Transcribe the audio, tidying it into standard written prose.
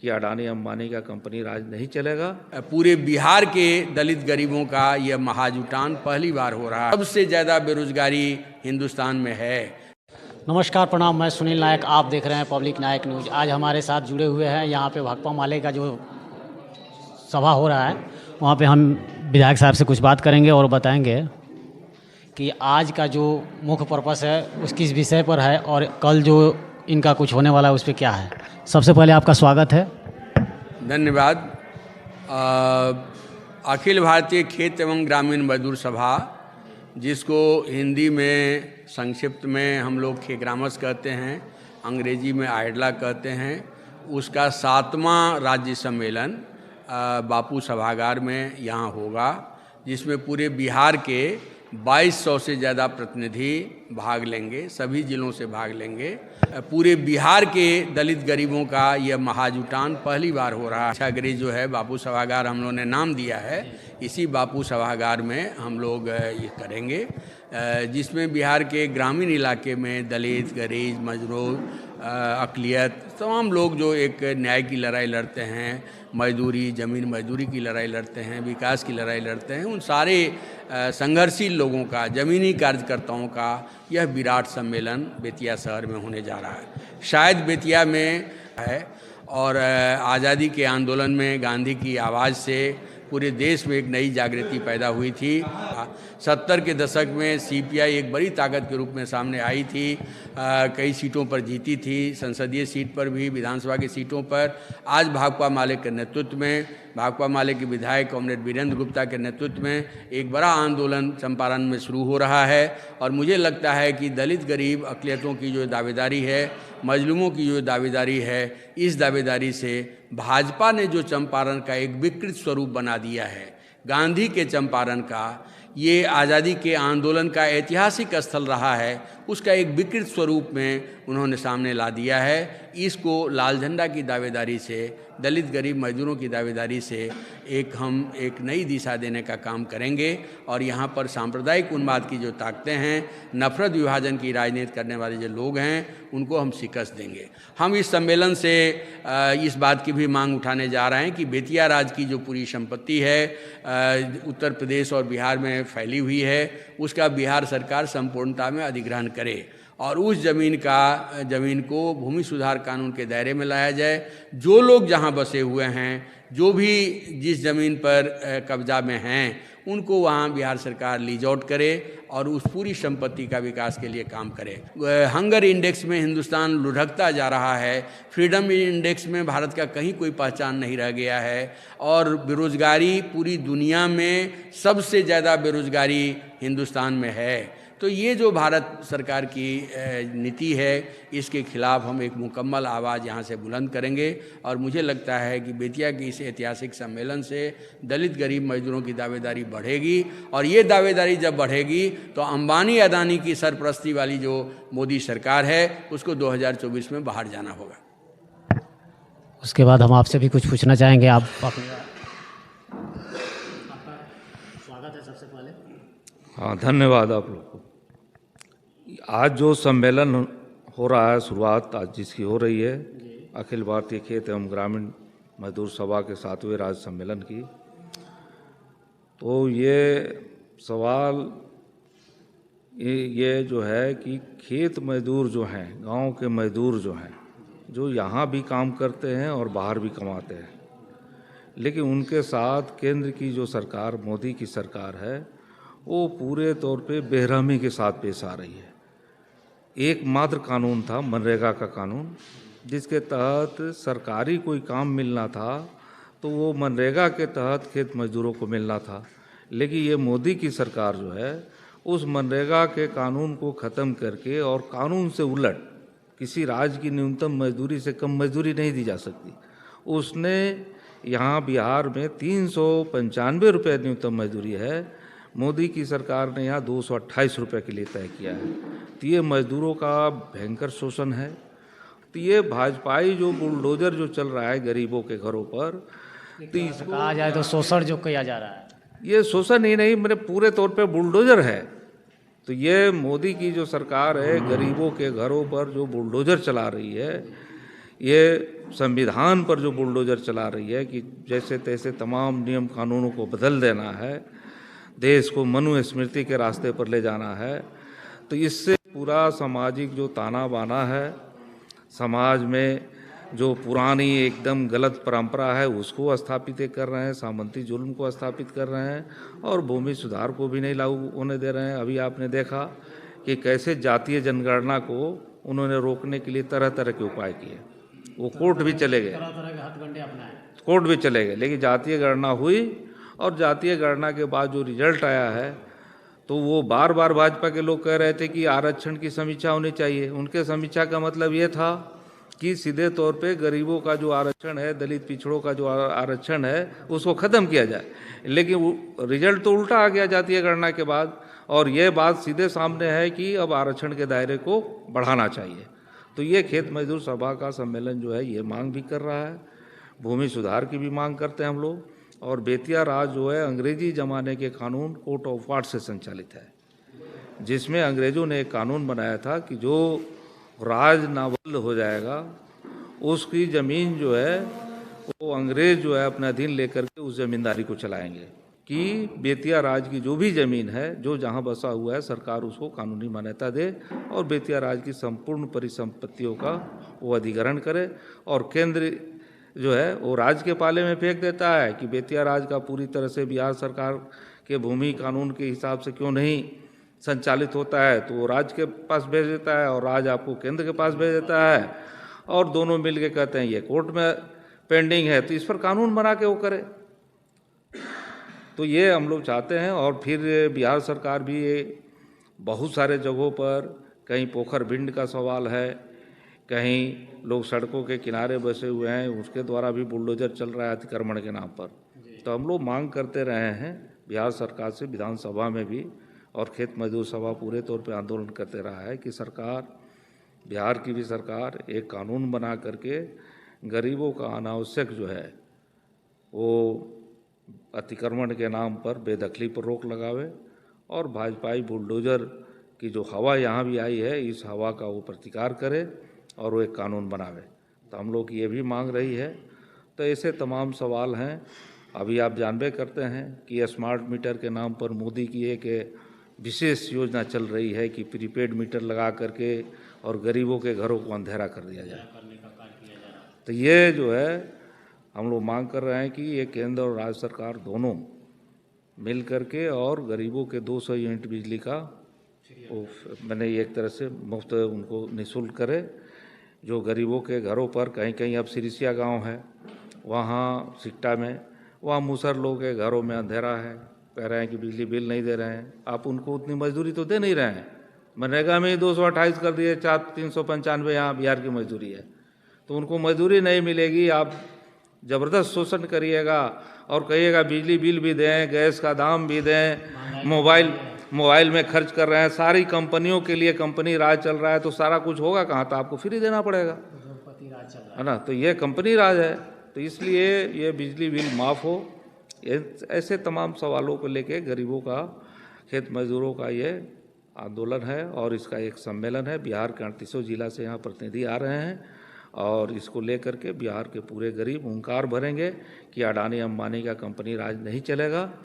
कि अडानी अंबानी का कंपनी राज नहीं चलेगा। पूरे बिहार के दलित गरीबों का यह महाजुटान पहली बार हो रहा है। सबसे ज़्यादा बेरोजगारी हिंदुस्तान में है। नमस्कार, प्रणाम। मैं सुनील नायक, आप देख रहे हैं पब्लिक नायक न्यूज़। आज हमारे साथ जुड़े हुए हैं यहाँ पे भाकपा माले का जो सभा हो रहा है, वहाँ पे हम विधायक साहब से कुछ बात करेंगे और बताएंगे कि आज का जो मुख्य पर्पस है उस किस विषय पर है और कल जो इनका कुछ होने वाला है उस पर क्या है। सबसे पहले आपका स्वागत है। धन्यवाद। अखिल भारतीय खेत एवं ग्रामीण मजदूर सभा, जिसको हिंदी में संक्षिप्त में हम लोग खेग्रामस कहते हैं, अंग्रेजी में आइडला कहते हैं, उसका 7वां राज्य सम्मेलन बापू सभागार में यहाँ होगा, जिसमें पूरे बिहार के 2200 से ज़्यादा प्रतिनिधि भाग लेंगे, सभी जिलों से भाग लेंगे। पूरे बिहार के दलित गरीबों का यह महाजुटान पहली बार हो रहा है। अच्छा गृह जो है बापू सभागार हम लोगों ने नाम दिया है, इसी बापू सभागार में हम लोग ये करेंगे, जिसमें बिहार के ग्रामीण इलाके में दलित, गरीब, मजदूर, अक़लियत, तमाम लोग जो एक न्याय की लड़ाई लड़ते हैं, मजदूरी, ज़मीन मजदूरी की लड़ाई लड़ते हैं, विकास की लड़ाई लड़ते हैं, उन सारे संघर्षशील लोगों का, ज़मीनी कार्यकर्ताओं का यह विराट सम्मेलन बेतिया शहर में होने जा रहा है। शायद बेतिया में है और आज़ादी के आंदोलन में गांधी की आवाज़ से पूरे देश में एक नई जागृति पैदा हुई थी। 70 के दशक में सीपीआई एक बड़ी ताकत के रूप में सामने आई थी, कई सीटों पर जीती थी, संसदीय सीट पर भी, विधानसभा की सीटों पर। आज भाकपा माले के नेतृत्व में, भाकपा माले के विधायक कॉमरेड वीरेंद्र गुप्ता के नेतृत्व में एक बड़ा आंदोलन चंपारण में शुरू हो रहा है और मुझे लगता है कि दलित, गरीब, अक़लियतों की जो दावेदारी है, मजलूमों की जो दावेदारी है, इस दावेदारी से भाजपा ने जो चंपारण का एक विकृत स्वरूप बना दिया है, गांधी के चंपारण का, ये आज़ादी के आंदोलन का ऐतिहासिक स्थल रहा है, उसका एक विकृत स्वरूप में उन्होंने सामने ला दिया है। इसको लाल झंडा की दावेदारी से, दलित, गरीब, मजदूरों की दावेदारी से हम एक नई दिशा देने का काम करेंगे और यहाँ पर सांप्रदायिक उन्माद की जो ताकतें हैं, नफरत विभाजन की राजनीति करने वाले जो लोग हैं, उनको हम शिकस्त देंगे। हम इस सम्मेलन से इस बात की भी मांग उठाने जा रहे हैं कि बेतिया राज की जो पूरी संपत्ति है उत्तर प्रदेश और बिहार में फैली हुई है, उसका बिहार सरकार संपूर्णता में अधिग्रहण करे और उस ज़मीन को भूमि सुधार कानून के दायरे में लाया जाए। जो लोग जहां बसे हुए हैं, जो भी जिस ज़मीन पर कब्जा में हैं, उनको वहां बिहार सरकार लीज आउट करे और उस पूरी संपत्ति का विकास के लिए काम करे। हंगर इंडेक्स में हिंदुस्तान लुढ़कता जा रहा है, फ्रीडम इंडेक्स में भारत का कहीं कोई पहचान नहीं रह गया है और बेरोज़गारी पूरी दुनिया में सबसे ज़्यादा बेरोज़गारी हिंदुस्तान में है। तो ये जो भारत सरकार की नीति है, इसके खिलाफ हम एक मुकम्मल आवाज़ यहाँ से बुलंद करेंगे और मुझे लगता है कि बेतिया के इस ऐतिहासिक सम्मेलन से दलित, गरीब, मजदूरों की दावेदारी बढ़ेगी और ये दावेदारी जब बढ़ेगी तो अंबानी अडानी की सरपरस्ती वाली जो मोदी सरकार है, उसको 2024 में बाहर जाना होगा। उसके बाद हम आपसे भी कुछ पूछना चाहेंगे। आप स्वागत है सबसे पहले। हाँ, धन्यवाद आप लोग को। आज जो सम्मेलन हो रहा है, शुरुआत आज जिसकी हो रही है, अखिल भारतीय खेत एवं ग्रामीण मजदूर सभा के 7वें राज्य सम्मेलन की, तो ये सवाल ये जो है कि खेत मजदूर जो हैं, गांव के मजदूर जो हैं, जो यहाँ भी काम करते हैं और बाहर भी कमाते हैं, लेकिन उनके साथ केंद्र की जो सरकार, मोदी की सरकार है, वो पूरे तौर पे बेरहमी के साथ पेश आ रही है। एकमात्र कानून था मनरेगा का कानून, जिसके तहत सरकारी कोई काम मिलना था तो वो मनरेगा के तहत खेत मजदूरों को मिलना था, लेकिन ये मोदी की सरकार जो है, उस मनरेगा के कानून को ख़त्म करके और कानून से उलट किसी राज्य की न्यूनतम मजदूरी से कम मजदूरी नहीं दी जा सकती, उसने यहाँ बिहार में 395 रुपये न्यूनतम मजदूरी है, मोदी की सरकार ने यहाँ 228 रुपये के लिए तय किया है। तो ये मजदूरों का भयंकर शोषण है। तो ये भाजपाई जो बुलडोजर जो चल रहा है गरीबों के घरों पर, तो इसको कहा जाए तो शोषण जो किया जा रहा है, ये शोषण ही नहीं, मेरे पूरे तौर पे बुलडोजर है। तो ये मोदी की जो सरकार है, गरीबों के घरों पर जो बुलडोजर चला रही है, ये संविधान पर जो बुलडोजर चला रही है कि जैसे तैसे तमाम नियम कानूनों को बदल देना है, देश को मनुस्मृति के रास्ते पर ले जाना है, तो इससे पूरा सामाजिक जो ताना बाना है, समाज में जो पुरानी एकदम गलत परंपरा है उसको स्थापित कर रहे हैं, सामंती जुल्म को स्थापित कर रहे हैं और भूमि सुधार को भी नहीं लागू होने दे रहे हैं। अभी आपने देखा कि कैसे जातीय जनगणना को उन्होंने रोकने के लिए तरह तरह के उपाय किए, वो कोर्ट भी चले गए, कोर्ट भी चले गए, लेकिन जातीय गणना हुई और जातीय गणना के बाद जो रिजल्ट आया है तो वो बार बार भाजपा के लोग कह रहे थे कि आरक्षण की समीक्षा होनी चाहिए। उनके समीक्षा का मतलब ये था कि सीधे तौर पे गरीबों का जो आरक्षण है, दलित पिछड़ों का जो आरक्षण है उसको ख़त्म किया जाए, लेकिन रिजल्ट तो उल्टा आ गया जातीय गणना के बाद, और ये बात सीधे सामने है कि अब आरक्षण के दायरे को बढ़ाना चाहिए। तो ये खेत मजदूर सभा का सम्मेलन जो है ये मांग भी कर रहा है, भूमि सुधार की भी मांग करते हैं हम लोग, और बेतिया राज जो है अंग्रेजी ज़माने के कानून कोर्ट ऑफ वार्ड से संचालित है, जिसमें अंग्रेज़ों ने एक कानून बनाया था कि जो राज नावल्द हो जाएगा उसकी ज़मीन जो है वो अंग्रेज़ जो है अपने अधीन लेकर के उस ज़मींदारी को चलाएंगे कि बेतिया राज की जो भी ज़मीन है जो जहाँ बसा हुआ है सरकार उसको कानूनी मान्यता दे और बेतिया राज की संपूर्ण परिसंपत्तियों का वो अधिग्रहण करे, और केंद्र जो है वो राज्य के पाले में फेंक देता है कि बेतिया राज का पूरी तरह से बिहार सरकार के भूमि कानून के हिसाब से क्यों नहीं संचालित होता है, तो वो राज्य के पास भेज देता है और राज्य आपको केंद्र के पास भेज देता है, और दोनों मिल के कहते हैं ये कोर्ट में पेंडिंग है तो इस पर कानून बना के वो करे। तो ये हम लोग चाहते हैं। और फिर बिहार सरकार भी बहुत सारे जगहों पर, कहीं पोखर बिंड का सवाल है, कहीं लोग सड़कों के किनारे बसे हुए हैं, उसके द्वारा भी बुलडोजर चल रहा है अतिक्रमण के नाम पर। तो हम लोग मांग करते रहे हैं बिहार सरकार से, विधानसभा में भी, और खेत मजदूर सभा पूरे तौर पे आंदोलन करते रहा है कि सरकार, बिहार की भी सरकार एक कानून बना करके गरीबों का अनावश्यक जो है वो अतिक्रमण के नाम पर बेदखली पर रोक लगावे, और भाजपाई बुलडोजर की जो हवा यहाँ भी आई है इस हवा का वो प्रतिकार करे और वो एक कानून बनावे। तो हम लोग ये भी मांग रही है। तो ऐसे तमाम सवाल हैं। अभी आप जानबे करते हैं कि स्मार्ट मीटर के नाम पर मोदी की एक विशेष योजना चल रही है कि प्रीपेड मीटर लगा करके और गरीबों के घरों को अंधेरा कर दिया जाए। तो ये जो है हम लोग मांग कर रहे हैं कि ये केंद्र और राज्य सरकार दोनों मिल करके और गरीबों के 200 यूनिट बिजली का वो मैंने एक तरह से मुफ्त उनको निःशुल्क करे। जो गरीबों के घरों पर कहीं कहीं अब सिरिसिया गांव है, वहाँ सिकटा में, वहाँ मुसहर लोगों के घरों में अंधेरा है, कह रहे हैं कि बिजली बिल नहीं दे रहे हैं। आप उनको उतनी मजदूरी तो दे नहीं रहे हैं, मनरेगा में ही 228 कर दिए, 395 यहाँ बिहार की मजदूरी है, तो उनको मजदूरी नहीं मिलेगी। आप ज़बरदस्त शोषण करिएगा और कहिएगा बिजली बिल भी दें, गैस का दाम भी दें, मोबाइल में खर्च कर रहे हैं, सारी कंपनियों के लिए कंपनी राज चल रहा है, तो सारा कुछ होगा कहाँ, तो आपको फ्री देना पड़ेगा, है ना। तो ये कंपनी राज है, तो इसलिए ये बिजली बिल माफ़ हो। ऐसे तमाम सवालों को लेके गरीबों का, खेत मजदूरों का ये आंदोलन है और इसका एक सम्मेलन है। बिहार के 38 जिला से यहाँ प्रतिनिधि आ रहे हैं और इसको लेकर के बिहार के पूरे गरीब हुंकार भरेंगे कि अडानी अंबानी का कंपनी राज नहीं चलेगा।